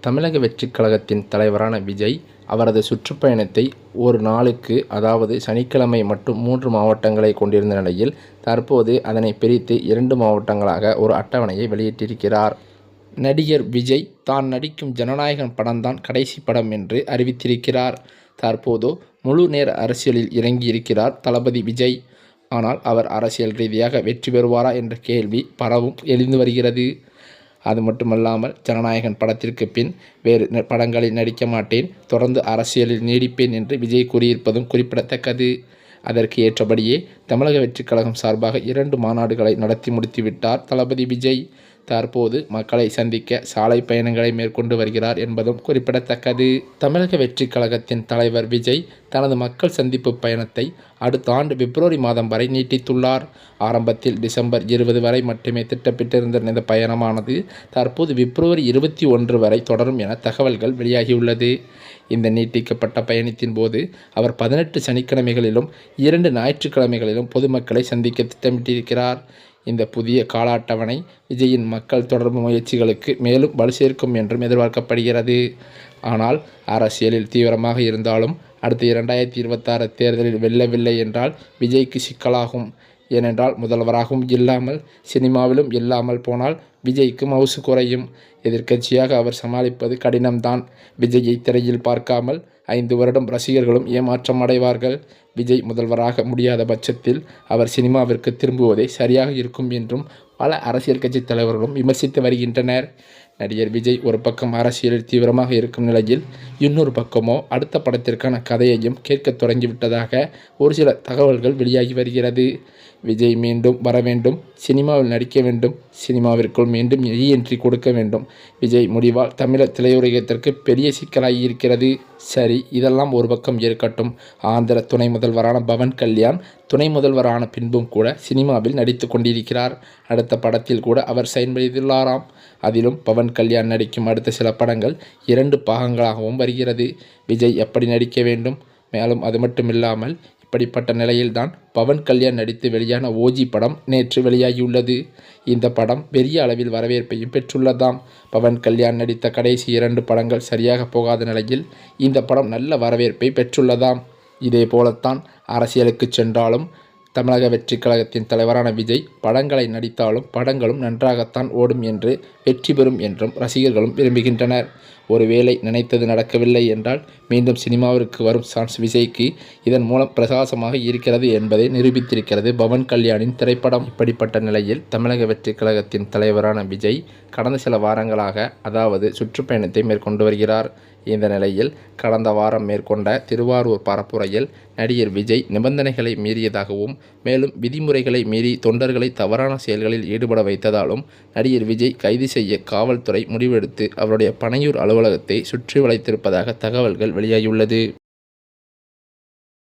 தமிழக வெற்றிக் கழகத்தின் தலைவரான விஜய் அவரது சுற்றுப்பயணத்தை ஒரு நாளுக்கு, அதாவது சனிக்கிழமை மட்டும் 3 மாவட்டங்களை கொண்டிருந்த நிலையில், தற்போது அதனை பிரித்து 2 மாவட்டங்களாக ஒரு அட்டவணையை வெளியிட்டிருக்கிறார். நடிகர் விஜய் தான் நடிக்கும் ஜனநாயகன் படம்தான் கடைசி படம் என்று அறிவித்திருக்கிறார். தற்போது முழு நேர அரசியலில் இறங்கியிருக்கிறார் தளபதி விஜய். ஆனால் அவர் அரசியல் ரீதியாக வெற்றி பெறுவாரா என்ற கேள்வி பரவும் எழுந்து வருகிறது. அது மட்டுமல்லாமல், ஜனநாயகன் படத்திற்கு பின் வேறு படங்களில் நடிக்க மாட்டேன், தொடர்ந்து அரசியலில் நீடிப்பேன் என்று விஜய் கூறியிருப்பதும் குறிப்பிடத்தக்கது. அதற்கு ஏற்றபடியே தமிழக வெற்றிக் கழகம் சார்பாக 2 மாநாடுகளை நடத்தி முடித்துவிட்டார் தளபதி விஜய். தற்போது மக்களை சந்திக்க சாலை பயணங்களை மேற்கொண்டு வருகிறார் என்பதும் குறிப்பிடத்தக்கது. தமிழக வெற்றிக் கழகத்தின் தலைவர் விஜய் தனது மக்கள் சந்திப்பு பயணத்தை அடுத்த ஆண்டு பிப்ரவரி மாதம் வரை நீட்டித்துள்ளார். ஆரம்பத்தில் டிசம்பர் 20 வரை மட்டுமே திட்டமிட்டிருந்த இந்த பயணமானது தற்போது பிப்ரவரி 21 வரை தொடரும் என தகவல்கள் வெளியாகியுள்ளது. இந்த நீட்டிக்கப்பட்ட பயணத்தின் போது அவர் 18 சனிக்கிழமைகளிலும் 2 ஞாயிற்றுக்கிழமைகளிலும் பொதுமக்களை சந்திக்க திட்டமிட்டிருக்கிறார். இந்த புதிய கால அட்டவணை விஜயின் மக்கள் தொடர்பு முயற்சிகளுக்கு மேலும் வலு சேர்க்கும் என்றும் எதிர்பார்க்கப்படுகிறது. ஆனால் அரசியலில் தீவிரமாக இருந்தாலும் அடுத்த 2026 தேர்தலில் வெல்லவில்லை என்றால் விஜய்க்கு சிக்கலாகும். ஏனென்றால் முதல்வராகவும் இல்லாமல் சினிமாவிலும் இல்லாமல் போனால் விஜய்க்கு மவுசு குறையும். எதிர்க்கட்சியாக அவர் சமாளிப்பது கடினம்தான். விஜயை திரையில் பார்க்காமல் 5 வருடம் ரசிகர்களும் ஏமாற்றம் அடைவார்கள். விஜய் முதல்வராக முடியாத பட்சத்தில் அவர் சினிமாவிற்கு திரும்புவதே சரியாக இருக்கும் என்றும் பல அரசியல் கட்சி தலைவர்களும் விமர்சித்து வருகின்றனர். நடிகர் விஜய் ஒரு பக்கம் அரசியலில் தீவிரமாக இருக்கும் நிலையில், இன்னொரு பக்கமோ அடுத்த படத்திற்கான கதையையும் கேட்க தொடங்கிவிட்டதாக ஒரு சில தகவல்கள் வெளியாகி வருகிறது. விஜய் மீண்டும் வர வேண்டும், சினிமாவில் நடிக்க வேண்டும், சினிமாவிற்குள் மீண்டும் ரீஎன்ட்ரி கொடுக்க வேண்டும். விஜய் முடிவால் தமிழர் திரையுலகத்திற்கு பெரிய சிக்கலாகி இருக்கிறது. சரி, இதெல்லாம் ஒரு பக்கம் இருக்கட்டும். ஆந்திர துணை முதல்வரான பவன் கல்யாண் துணை முதல்வரான பின்பும் கூட சினிமாவில் நடித்து கொண்டிருக்கிறார். அடுத்த படத்தில் கூட அவர் சைன் செய்துள்ளாராம். அதிலும் பவன் கல்யாண் நடிக்கும் அடுத்த சில படங்கள் 2 பாகங்களாகவும் வருகிறது. விஜய் எப்படி நடிக்க வேண்டும்? மேலும் அது மட்டுமில்லாமல், இப்படிப்பட்ட நிலையில்தான் பவன் கல்யாண் நடித்து வெளியான ஓஜி படம் நேற்று வெளியாகியுள்ளது. இந்த படம் பெரிய அளவில் வரவேற்பையும் பெற்றுள்ளதாம். பவன் கல்யாண் நடித்த கடைசி 2 படங்கள் சரியாக போகாத நிலையில் இந்த படம் நல்ல வரவேற்பை பெற்றுள்ளதாம். இதே போலத்தான் அரசியலுக்கு சென்றாலும் தமிழக வெற்றிக் கழகத்தின் தலைவரான விஜய் படங்களை நடித்தாலும் படங்களும் நன்றாகத்தான் ஓடும் என்று, வெற்றி பெறும் என்றும் ரசிகர்களும் விரும்புகின்றனர். ஒருவேளை நினைத்தது நடக்கவில்லை என்றால் மீண்டும் சினிமாவிற்கு வரும் சான்ஸ் விஜய்க்கு இதன் மூலம் பிரகாசமாக இருக்கிறது என்பதை நிரூபித்திருக்கிறது பவன் கல்யாணின் திரைப்படம். இப்படிப்பட்ட நிலையில் தமிழக வெற்றிக் கழகத்தின் தலைவரான விஜய் கடந்த சில வாரங்களாக, அதாவது சுற்றுப்பயணத்தை மேற்கொண்டு வருகிறார். இந்த நிலையில் கடந்த வாரம் மேற்கொண்ட திருவாரூர் பரப்புரையில் நடிகர் விஜய் நிபந்தனைகளை மீறியதாகவும், மேலும் விதிமுறைகளை மீறி தொண்டர்களை தவறான செயல்களில் ஈடுபட வைத்ததாலும் நடிகர் விஜய் கைது செய்ய காவல்துறை முடிவெடுத்து அவருடைய பனையூர் அலுவலகத்தை சுற்றி வளைத்திருப்பதாக தகவல்கள் வெளியாகியுள்ளது.